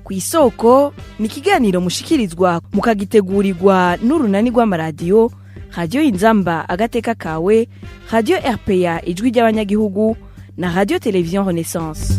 kw'isoko ni ikiganiro mushikirizwa mukagitegurirwa n'urunani rw'amaradiyo Radio Inzamba agateka kawe, Radio RPA ijwi ry'abanyagihugu na Radio Television Renaissance.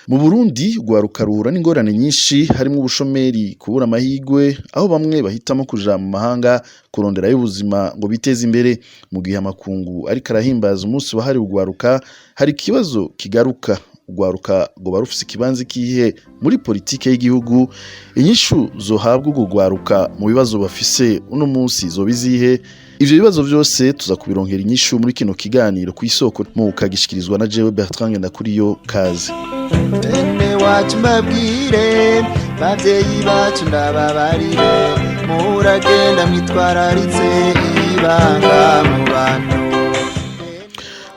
Mu Burundi gwaruka ruhura n'ingorane nyinshi harimo ubushomeri, kubura amahigwe, aho bamwe bahitamo kuja mu mahanga kurondera y'ubuzima ngo biteze imbere. Mu gihe amakungu ariko arahimbaza umunsi wahariwe ugwaruka, hari ikibazo kigaruka. Ugwaruka ngo barufise ikibanza kihe muri politike y'igihugu, inyishu zohabwa ubwo gwaruka mu bibazo bafise uno munsi zobizihe. Ivyo bibazo vyose tuza kubironkera inyishu muri kino kiganiro kw'isoko mu kagishikirizwa na jewe Bertrand Ngendakuriyo. Kaze Bene wacu mbabwire, bavyeyi bacu ndababarire, muragenda mwitwararitse ibanga mu bantu.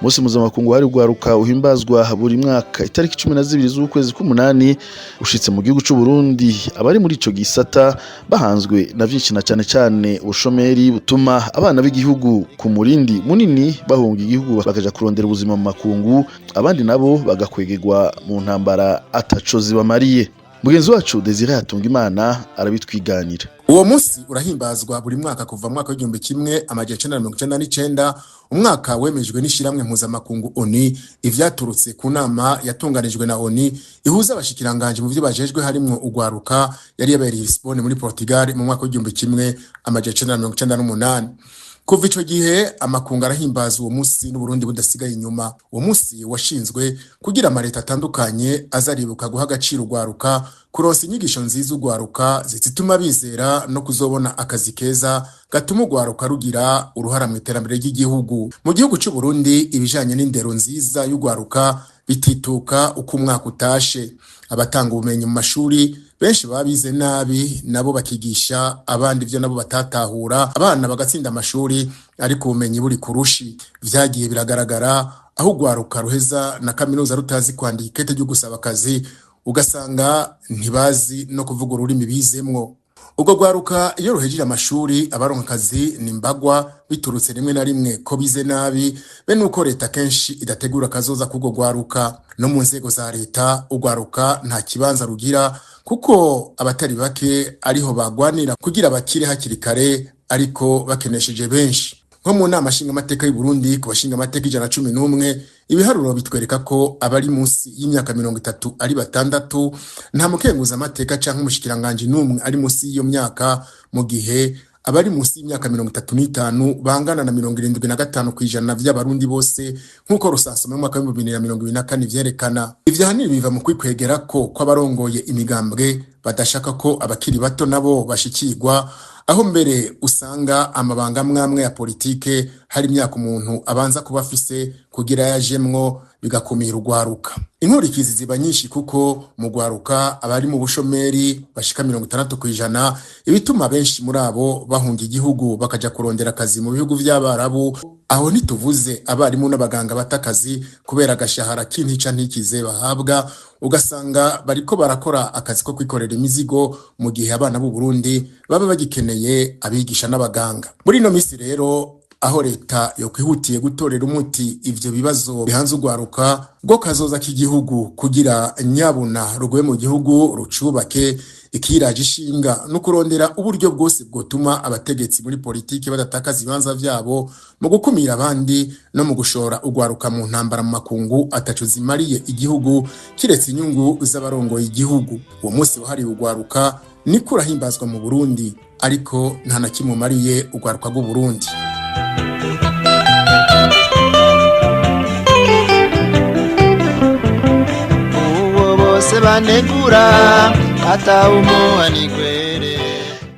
Musi mpuzamakungu wahariwe ugwaruka uhimbazwa buri mwaka itariki 12 z'ukwezi k'umunani, ushitse mu gihugu c'u Burundi. Abari muri ico gisata bahanzwe na vyinshi na cane ubushomeri butuma abana b'igihugu ku murindi munini bahunga igihugu bakaja kurondera ubuzima mu makungu, abandi nabo bagakwegegwa mu ntambara ataco zibamariye. Mugenzi wacu Desire Hatungimana arabitwiganira. Uwo musi urahimbazwa buri mwaka kuva mu mwaka w'1999, umwaka wemejwe n'ishiramwe mpuzamakungu ONU, ivyaturutse ku nama yatunganijwe na ONU ihuza abashikiranganje mu byo bajejwe harimwo ugwaruka, yari yabereye Lisbonne muri Portugal mu mwaka w'1998. Kuva ico gihe amakungu arahimbaza uwo musi n'Uburundi budasigaye inyuma. Uwo musi washinzwe kugira amareta atandukanye azaribuka guha agaciro ugwaruka, kuronsa inyigisho nziza ugwaruka zituma bizera no kuzobona akazi keza gatuma ugwaruka rugira uruhara mu iterambere ry'igihugu. Mu gihugu cy'u Burundi ibijanye n'indero nziza y'ugwaruka bitituka uko umwaka utashe. Abatanga ubumenyi mu mashuri benshi babize nabi, nabo bakigisha abandi ivyo nabo batatahura, abana bagatsinda amashuri ariko ubumenyi buri kurushi. Vyagiye biragaragara aho ugwaruka ruheza na kaminuza rutazi kwandika ikete ryo gusaba akazi, ugasanga ntibazi no kuvuga ururimi bizemwo. Ubwo gwaruka iyo ruhejeje amashuri abaronka akazi nimbagwa, biturutse rimwe na rimwe ko bize nabi, bene uko leta kenshi idategura kazoza kugo gwaruka. No mu nzego za leta ugwaruka nta kibanza rugira, kuko abatari bake ariho bagwanira kugira bakire hakiri kare, ariko bakenesheje benshi. Nko mu nama nshinga amateka y'u Burundi ku bashinga amateka 111, ibiharuro bitwereka ko abari munsi y'imyaka 30 ari batandatu, nta mukenguza amateka canke umushikiranganje numwe ari munsi y'iyo myaka, mu gihe abari munsi y'imyaka 35 bangana na 75% vy'abarundi bose, nkuko rusansuma mu mwaka wa 2024 vyerekana. Ivyo hanini biva mu kwikwegera ko abarongoye imigambwe badashaka ko abakiri bato nabo bashikirwa, aho mbere usanga amabanga mwamwe ya politike hari imyaka umuntu abanza kuba afise kugira yajemwo, bigakumira ugwaruka. Inkurikizi ziba nyinshi, kuko mu gwaruka abari mu bushomeri bashika 60%, ibituma benshi muri abo bahunga igihugu bakaja kurondera akazi mu bihugu vy'Abarabu. Aho ntituvuze abarimu n'abaganga batakazi kubera agashahara kintica ntikize bahabwa, ugasanga bariko barakora akazi ko kwikorera imizigo, mu gihe abana b'u Burundi baba bagikeneye abigisha n'abaganga. Muri no misi rero aho leta yo kwihutiye gutorera umuti ivyo bibazo bihanze ugwaruka bwo kazoza k'igihugu, kugira nyabuna rugwe mu gihugu rucubake, ikiraje ishinga no kurondera uburyo bwose bwotuma abategetsi muri politike badatakaza ibibanza vyabo mu gukumira abandi no mu gushora ugwaruka mu ntambara mu makungu ataco zimariye igihugu, kiretse inyungu z'abarongoye igihugu. Uwo munsi wahariwe ugwaruka ni kurahimbazwa mu Burundi, ariko nta na kimwe mariye ugwaruka rw'u Burundi. Uwo bose banegura atawumuhanigwere.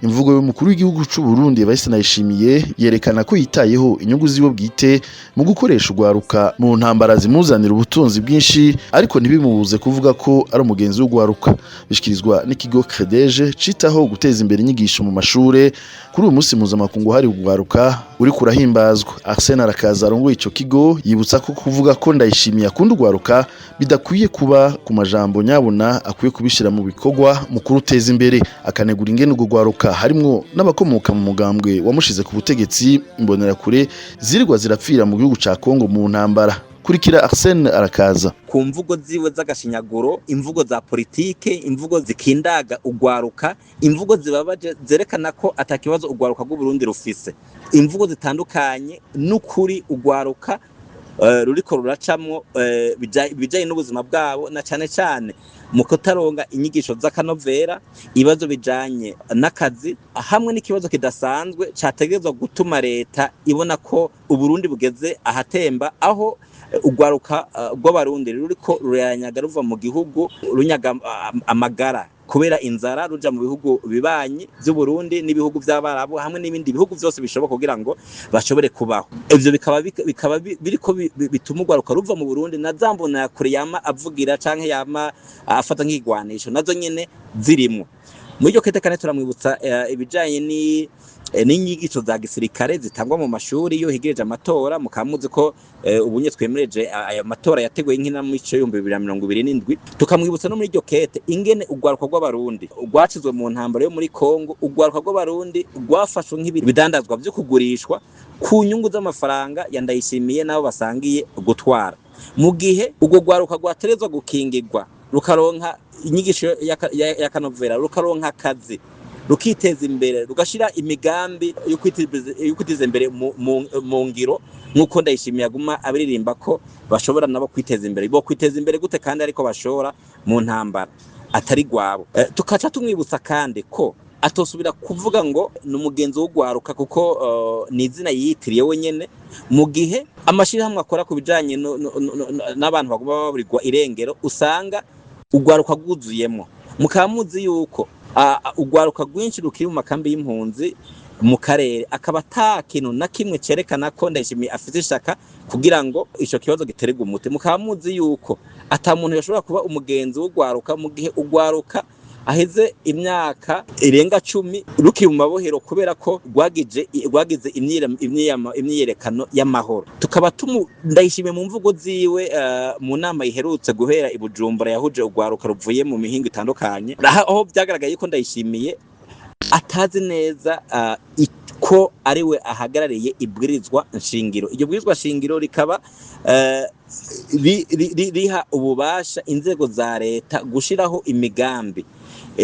Imvugo y'umukuru w'igihugu c'u Burundi Evariste Ndayishimiye yerekana ko yitayeho inyungu zibo bwite mu gukoresha ugwaruka mu ntambara zimuzanira ubutunzi bwinshi, ariko ntibimubuze kuvuga ko ari umugenzi w'ugwaruka. Bishikirizwa n'ikigo Credeje citaho guteza imbere inyigisho mu mashure. Kuri uyu munsi mpuzamakungu hari ugwaruka uri kurahimbazwa. Arsene Arakaza arongoye ico kigo yibutsa ko kuvuga ko Ndayishimiye akunda ugwaruka bidakwiye kuba ku majambo nyabuna, akwiye kubishira mu bikorwa mu kuruteza imbere. Akanegura ingene ugwaruka harimwo n'abakomoka mu mugambwe wamushize ku butegetsi Imbonerakure zirirwa zirapfira mu gihugu ca Kongo mu ntambara. kurikira Arsene Arakaza. Ku mvugo ziwe z'agashinyaguro, imvugo za politike, imvugo zikindaga ugwaruka, imvugo zibabaje zerekana ko atakibazo ugwaruka rw'u Burundi rufise, imvugo zitandukanye n'ukuri ugwaruka ruriko ruracamwo bijanye n'ubuzima bwabo, na cane cane mu kutaronga inyigisho z'akanovera, ibibazo bijanye n'akazi, hamwe n'ikibazo kidasanzwe categerezwa gutuma leta ibona ko Uburundi bugeze ahatemba, aho ugwaruka rw'abarundi ruriko ruranyaga ruva mu gihugu runyaga amagara kubera inzara, ruja mu bihugu bibanyi by'u Burundi n'ibihugu by'abarabu hamwe n'ibindi bihugu byose bishoboka kugira ngo bashobore kubaho. Ivyo bikaba biriko bituma ugwaruka ruva mu Burundi, na zambona yakure yama avugira canke yama afata nk'igwanisho nazo nyene zirimwo. Muri iryo ketekane turamwibutsa ibijanye n'inyigisho za gisirikare zitangwa mu mashuri iyo higereje amatora. Mukamuzi ko ubunye twemereje aya matora yateguye nk'ina mu 2027, tukamwibutsa no muri iryo kete ingene ugwaruka rw'abarundi rwacizwe mu ntambara yo muri Kongo, ugwaruka rw'abarundi rwafashwe nk'ibidandazwa byo kugurishwa ku nyungu z'amafaranga yandayishimiye nabo basangiye gutwara, mu gihe ubwo gwaruka rwaterezwa gukingirwa rukaronka inyigisho y'akanovera, rukaronka akazi, rukiteza imbere, rugashira imigambi yo kwiteza imbere mu ngiro, nkuko Ndayishimiye aguma abiririmba ko bashobora nabo kwiteza imbere. Bo kwiteza imbere gute kandi ariko bashora mu ntambara atari gwabo? Tukaca tumwibutsa kandi ko atosubira kuvuga ngo n'umugenzi wo gwaruka, kuko ni izina yitiriye wenyene, mu gihe amashirahamwe akora ku bijanye n'abantu baguma baburirwa irengero usanga ugwaruka rwuzuyemo. Mukamuzi yuko ugwaruka rwinshi rukiri mu makambi y'impunzi mu karere, akaba ata kintu na kimwe cerekana ko Ndayishimiye afite ishaka kugira ngo ico kibazo gitererwe umuti. Mukamuzi yuko ata muntu yashobora kuba umugenzi w'ugwaruka mu gihe ugwaruka aheze imyaka irenga 10 rukiri mu mabohero kubera ko rwagize imyiyerekano y'amahoro. Tukaba Ndayishimiye mu mvugo ziwe mu nama iherutse guhera i Bujumbura yahuje ugwaruka ruvuye mu mihingo itandukanye, aho byagaragaye ko Ndayishimiye atazi neza ko ariwe ahagarariye ibwirizwa nshingiro. Iryo bwirizwa nshingiro rikaba riha ububasha inzego za leta gushiraho imigambi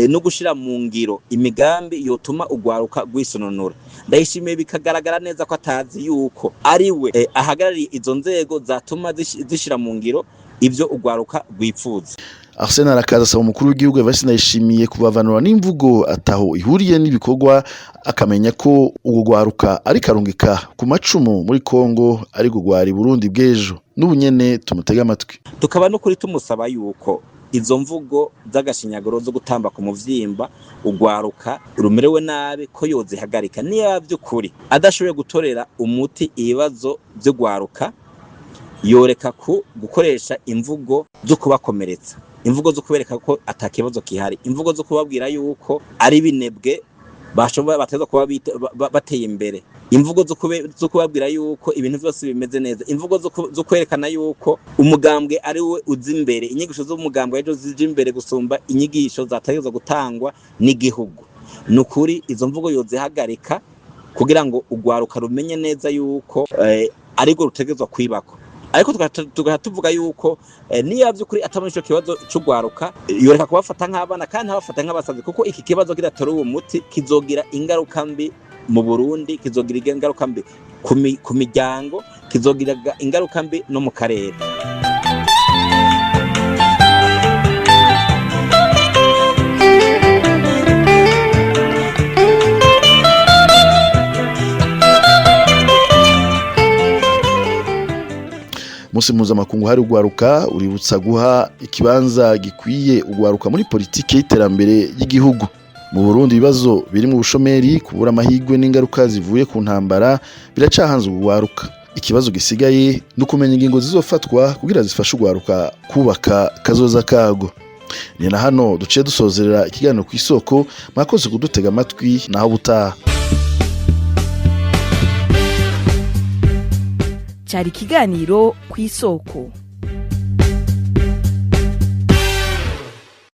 no gushira mu ngiro imigambi yotuma ugwaruka rwisononora. Ndayishimiye bikagaragara neza ko atazi yuko ariwe ahagarariye izo nzego zatuma zishira mu ngiro ivyo ugwaruka rwipfuza. Arsene Arakaza asaba umukuru w'igihugu Evariste Ndayishimiye kubavanura n'imvugo ataho ihuriye n'ibikorwa, akamenya ko ugo gwaruka ari karungika ku macumu muri Kongo ari gugwara Burundi bw'ejo. N'ubunyene tumutega amatwi. Tukaba no kuri tumusaba yuko izo mvugo z'agashinyaguro zo gutamba ku muvyimba ugwaruka rumerewe nabi ko yozihagarika, niya by'ukuri adashoboye gutorera umuti ibibazo byo gwaruka, yoreka gukoresha imvugo zo kubakomeretsa, imvugo zo kubereka ko atakibazo kihari, imvugo zo kubabwira yuko ari binebwe bashobora bateza kuba bateye imbere, imvugo zo kubabwira yuko ibintu byose bimeze neza, imvugo zo kwerekana yuko umugambwe ari we uzi imbere, inyigisho z'umugambwe ejo zije imbere gusumba inyigisho zategezwe gutangwa n'igihugu. Nukuri izo mvugo yozihagarika kugira ngo ugwaruka rumenye neza yuko ariko rutegezwa kwibako. Ariko tuvuga yuko niya by'ukuri atabona ico kibazo c'ugwaruka yoreka kubafata nk'abana kandi abafata nk'abasazi, kuko iki kibazo kidatoro uwo muti kizogira ingaruka mbi mu Burundi, kizogira ingaruka mbi ku miryango, kizogira ingaruka mbi no mu karere. Musi mpuzamakungu hari ugwaruka uributsa guha ikibanza gikwiye ugwaruka muri politike y'iterambere y'igihugu. Mu Burundi ibibazo biri mu bushomeri, kubura amahigwe n'ingaruka zivuye ku ntambara biracahanze ugwaruka. Ikibazo gisigaye n'ukumenya ingingo zizofatwa kugira zifashe ugwaruka kubaka kazoza kago. Ni na hano duciye dusozerera ikiganiro ku isoko. Mwakoze kudutega amatwi, naho butaha. Cyari ikiganiro ku isoko.